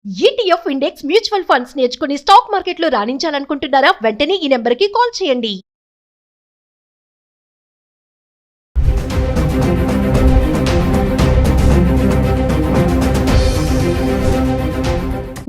ETF index mutual funds నేర్చుకుని stock మార్కెట్లో రాణించాలనుకుంటున్నారా? వెంటనే ఈ నెంబర్కి కాల్ చేయండి.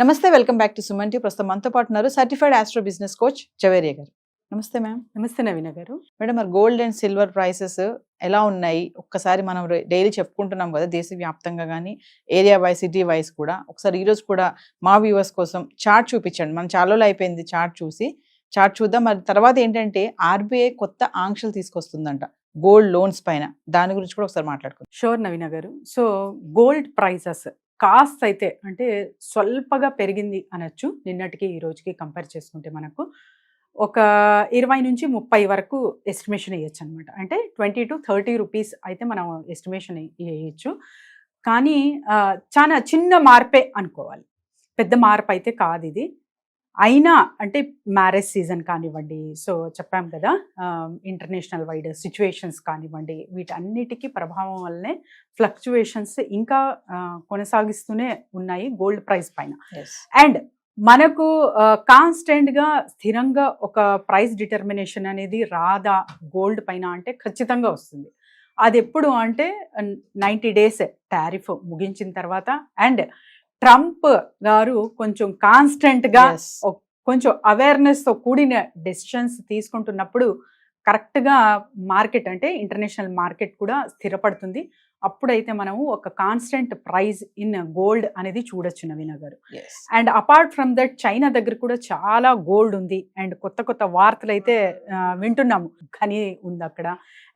నమస్తే, welcome back to Suman T. ప్రస్తుతం మనతో పాటు ఉన్నారు certified astro business coach Javeria గారు. నమస్తే మ్యామ్. నమస్తే నవీన గారు. మేడం, మరి గోల్డ్ అండ్ సిల్వర్ ప్రైసెస్ ఎలా ఉన్నాయి? ఒక్కసారి మనం డైలీ చెప్పుకుంటున్నాం కదా, దేశవ్యాప్తంగా కానీ ఏరియా వైజ్, సిటీ వైజ్ కూడా. ఒకసారి ఈరోజు కూడా మా వ్యూవర్స్ కోసం చార్ట్ చూపించండి. మనం చాలా రోజులు అయిపోయింది చార్ట్ చూసి. చార్ట్ చూద్దాం. మరి తర్వాత ఏంటంటే ఆర్బీఐ కొత్త ఆంక్షలు తీసుకొస్తుందంట గోల్డ్ లోన్స్ పైన. దాని గురించి కూడా ఒకసారి మాట్లాడుకుందాం. షూర్ నవీన గారు. సో గోల్డ్ ప్రైసెస్ కాస్ట్ అయితే అంటే స్వల్పగా పెరిగింది అనొచ్చు నిన్నటికి ఈ రోజుకి కంపేర్ చేసుకుంటే. మనకు ఒక 20 నుంచి 30 వరకు ఎస్టిమేషన్ వేయచ్చు అనమాట. అంటే 20 to 30 రూపీస్ అయితే మనం ఎస్టిమేషన్ వేయచ్చు. కానీ చాలా చిన్న మార్పే అనుకోవాలి, పెద్ద మార్పు అయితే కాదు ఇది. అయినా అంటే మ్యారేజ్ సీజన్ కానివ్వండి, సో చెప్పాం కదా, ఇంటర్నేషనల్ వైడ్ సిచ్యువేషన్స్ కానివ్వండి, వీటన్నిటికీ ప్రభావం వల్లనే ఫ్లక్చువేషన్స్ ఇంకా కొనసాగిస్తూనే ఉన్నాయి గోల్డ్ ప్రైస్ పైన. అండ్ మనకు కాన్స్టెంట్గా స్థిరంగా ఒక ప్రైస్ డిటర్మినేషన్ అనేది రాదా గోల్డ్ పైన అంటే ఖచ్చితంగా వస్తుంది. అది ఎప్పుడు అంటే 90 days టారిఫ్ ముగించిన తర్వాత, అండ్ ట్రంప్ గారు కొంచెం కాన్స్టెంట్గా కొంచెం అవేర్నెస్తో కూడిన డెసిషన్స్ తీసుకుంటున్నప్పుడు కరెక్ట్గా మార్కెట్ అంటే ఇంటర్నేషనల్ మార్కెట్ కూడా స్థిరపడుతుంది. అప్పుడైతే మనము ఒక కాన్స్టెంట్ ప్రైస్ ఇన్ గోల్డ్ అనేది చూడొచ్చు నవీన గారు. And apart from that China దగ్గర కూడా చాలా గోల్డ్ ఉంది. అండ్ కొత్త కొత్త వార్తలు అయితే వింటున్నాము, కానీ ఉంది అక్కడ.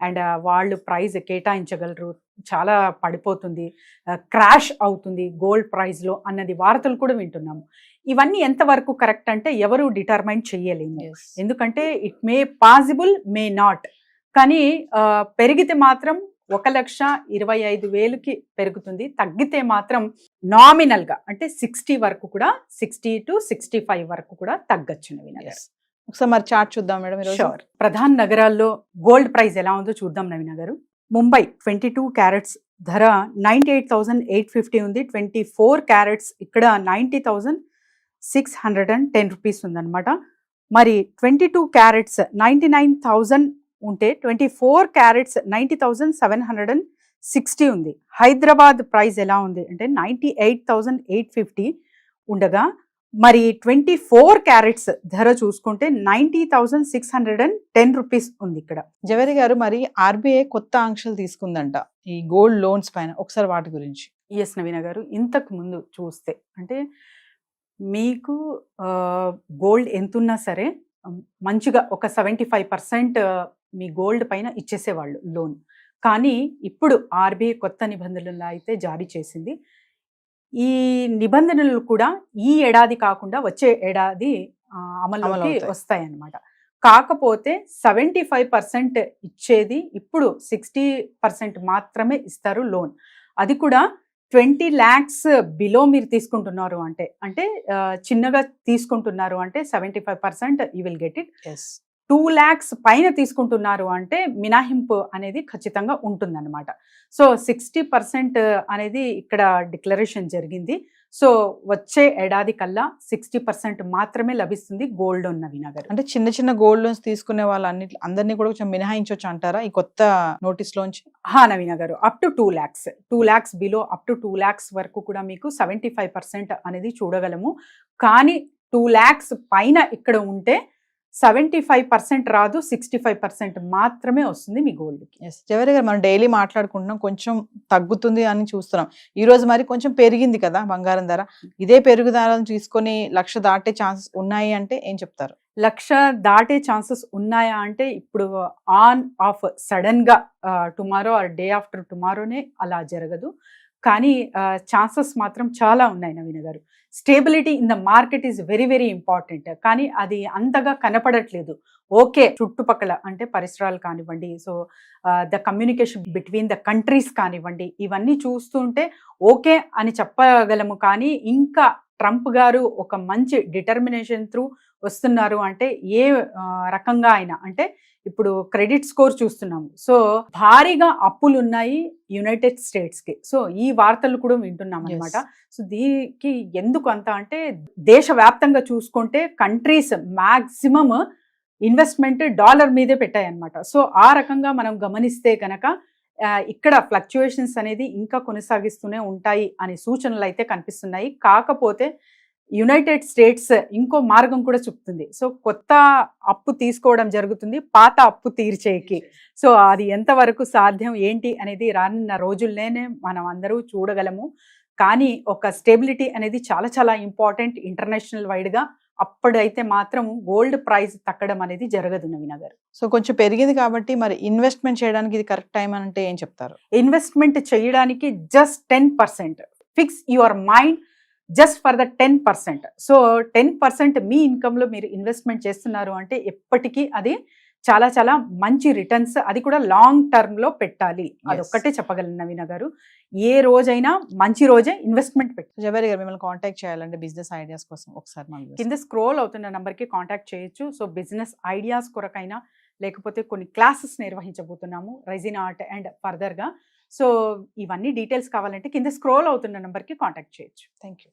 అండ్ వాళ్ళు ప్రైస్ కేటాయించగలరు, చాలా పడిపోతుంది, క్రాష్ అవుతుంది గోల్డ్ ప్రైస్లో అన్నది వార్తలు కూడా వింటున్నాము. ఇవన్నీ ఎంతవరకు కరెక్ట్ అంటే ఎవరు డిటర్మైన్ చెయ్యలేము. ఎందుకంటే it may possible, may not. కానీ పెరిగితే మాత్రం 1,25,000కి పెరుగుతుంది, తగ్గితే మాత్రం నామినల్గా అంటే 60 వరకు కూడా, 60 to 65 వరకు కూడా తగ్గచ్చు నవీన గారు. ఒకసారి మరి చార్ట్ చూద్దాం మేడం. షూర్. ప్రధాన నగరాల్లో గోల్డ్ ప్రైస్ ఎలా ఉందో చూద్దాం నవీన గారు. ముంబై 22 క్యారెట్స్ ధర 98,850 ఉంది. 24 క్యారెట్స్ ఇక్కడ 90,610 రూపీస్ ఉందన్నమాట. మరి 22 క్యారెట్స్ 99,000 ఉంటే 24 క్యారెట్స్ 90,760 ఉంది. హైదరాబాద్ ప్రైస్ ఎలా ఉంది అంటే 98,850 ఉండగా, మరి 24 క్యారెట్స్ ధర చూసుకుంటే 90,610 రూపీస్ ఉంది ఇక్కడ. జవేరి గారు, మరి ఆర్బీఐ కొత్త ఆంక్షలు తీసుకుందంట ఈ గోల్డ్ లోన్స్ పైన. ఒకసారి వాటి గురించి. ఎస్ నవీన గారు, ఇంతకు ముందు చూస్తే అంటే మీకు గోల్డ్ ఎంతున్నా సరే మంచిగా ఒక 75% మీ గోల్డ్ పైన ఇచ్చేసేవాళ్ళు లోన్. కానీ ఇప్పుడు ఆర్బీఐ కొత్త నిబంధనలు అయితే జారీ చేసింది. ఈ నిబంధనలు కూడా ఈ ఏడాది కాకుండా వచ్చే ఏడాది అమల్లోకి వస్తాయన్నమాట. కాకపోతే 75% ఇచ్చేది ఇప్పుడు 60% మాత్రమే ఇస్తారు లోన్. అది కూడా 20 lakhs బిలో మీరు తీసుకుంటున్నారు అంటే చిన్నగా తీసుకుంటున్నారు అంటే 75% you will get it. 2 lakhs పైన తీసుకుంటున్నారు అంటే మినహాయింపు అనేది ఖచ్చితంగా ఉంటుందన్నమాట. సో 60% అనేది ఇక్కడ డిక్లరేషన్ జరిగింది. సో వచ్చే ఏడాది కల్లా 60% మాత్రమే లభిస్తుంది గోల్డ్ లోన్ నవీన గారు. అంటే చిన్న చిన్న గోల్డ్ లోన్స్ తీసుకునే అందరినీ కూడా కొంచెం మినహాయించవచ్చు అంటారా ఈ కొత్త నోటీస్ లోంచి? నవీన గారు, up to 2 lakhs, 2 lakhs below up to 2 lakhs వరకు కూడా మీకు 75% అనేది చూడగలము. కానీ 2 lakhs పైన ఇక్కడ ఉంటే 75% రాదు, 65% మాత్రమే వస్తుంది మీ గోల్డ్కి. జవేరి గారు, మనం డైలీ మాట్లాడుకుంటున్నాం, కొంచెం తగ్గుతుంది అని చూస్తున్నాం. ఈ రోజు మరి కొంచెం పెరిగింది కదా బంగారం ధర. ఇదే పెరుగుదలను తీసుకొని 1,00,000 దాటే ఛాన్సెస్ ఉన్నాయి అంటే ఏం చెప్తారు? 1,00,000 దాటే ఛాన్సెస్ ఉన్నాయా అంటే ఇప్పుడు ఆన్ ఆఫ్ సడన్ గా టుమారో ఆర్ డే ఆఫ్టర్ టుమారోనే అలా జరగదు. కానీ ఛాన్సెస్ మాత్రం చాలా ఉన్నాయి నవీన గారు. Stability in the market is very very important. కానీ అది అంతగా కనపడట్లేదు. ఓకే, చుట్టుపక్కల అంటే పరిసరాలు కానివ్వండి, so the communication between the countries కానివ్వండి, ఇవన్నీ చూస్తుంటే ఓకే అని చెప్పగలము. కానీ ఇంకా ట్రంప్ గారు ఒక మంచి డిటర్మినేషన్ త్రూ వస్తున్నారు అంటే ఏ రకంగా అయినా అంటే ఇప్పుడు క్రెడిట్ స్కోర్ చూస్తున్నాము. సో భారీగా అప్పులు ఉన్నాయి యునైటెడ్ స్టేట్స్కి. సో ఈ వార్తలు కూడా వింటున్నాం అనమాట. సో దీనికి ఎందుకు అంత అంటే దేశవ్యాప్తంగా చూసుకుంటే కంట్రీస్ మ్యాక్సిమం ఇన్వెస్ట్మెంట్ డాలర్ మీదే పెట్టాయన్నమాట. సో ఆ రకంగా మనం గమనిస్తే కనుక ఇక్కడ ఫ్లక్చుయేషన్స్ అనేది ఇంకా కొనసాగిస్తూనే ఉంటాయి అనే సూచనలు అయితే కనిపిస్తున్నాయి. కాకపోతే యునైటెడ్ స్టేట్స్ ఇంకో మార్గం కూడా చూపుతుంది. సో కొత్త అప్పు తీసుకోవడం జరుగుతుంది పాత అప్పు తీర్చేకి. సో అది ఎంతవరకు సాధ్యం ఏంటి అనేది రానున్న రోజుల్లోనే మనం అందరూ చూడగలము. కానీ ఒక స్టెబిలిటీ అనేది చాలా చాలా ఇంపార్టెంట్ ఇంటర్నేషనల్ వైడ్గా. అప్పుడైతే మాత్రం గోల్డ్ ప్రైస్ తగ్గడం అనేది జరగదు నవీన గారు. సో కొంచెం పెరిగింది కాబట్టి మరి ఇన్వెస్ట్మెంట్ చేయడానికి ఇది కరెక్ట్ టైం అంటే ఏం చెప్తారు? ఇన్వెస్ట్మెంట్ చేయడానికి just 10%. Fix your mind just for the 10%. So 10% మీ ఇన్కమ్లో మీరు ఇన్వెస్ట్మెంట్ చేస్తున్నారు అంటే ఎప్పటికీ అది చాలా చాలా మంచి రిటర్న్స్, అది కూడా లాంగ్ టర్మ్లో పెట్టాలి. అదొక్కటే చెప్పగలను నవీన గారు. ఏ రోజైనా మంచి రోజే ఇన్వెస్ట్మెంట్ పెట్టాలి. జవేరి గారు, మిమ్మల్ని కాంటాక్ట్ చేయాలంటే బిజినెస్ ఐడియాస్ కోసం ఒకసారి కింద స్క్రోల్ అవుతున్న నెంబర్కి కాంటాక్ట్ చేయొచ్చు. సో బిజినెస్ ఐడియాస్ కొరకైనా లేకపోతే కొన్ని క్లాసెస్ నిర్వహించబోతున్నాము రెజిన్ ఆర్ట్ అండ్ ఫర్దర్గా. సో ఇవన్నీ డీటెయిల్స్ కావాలంటే కింద స్క్రోల్ అవుతున్న నెంబర్కి కాంటాక్ట్ చేయొచ్చు. Thank you.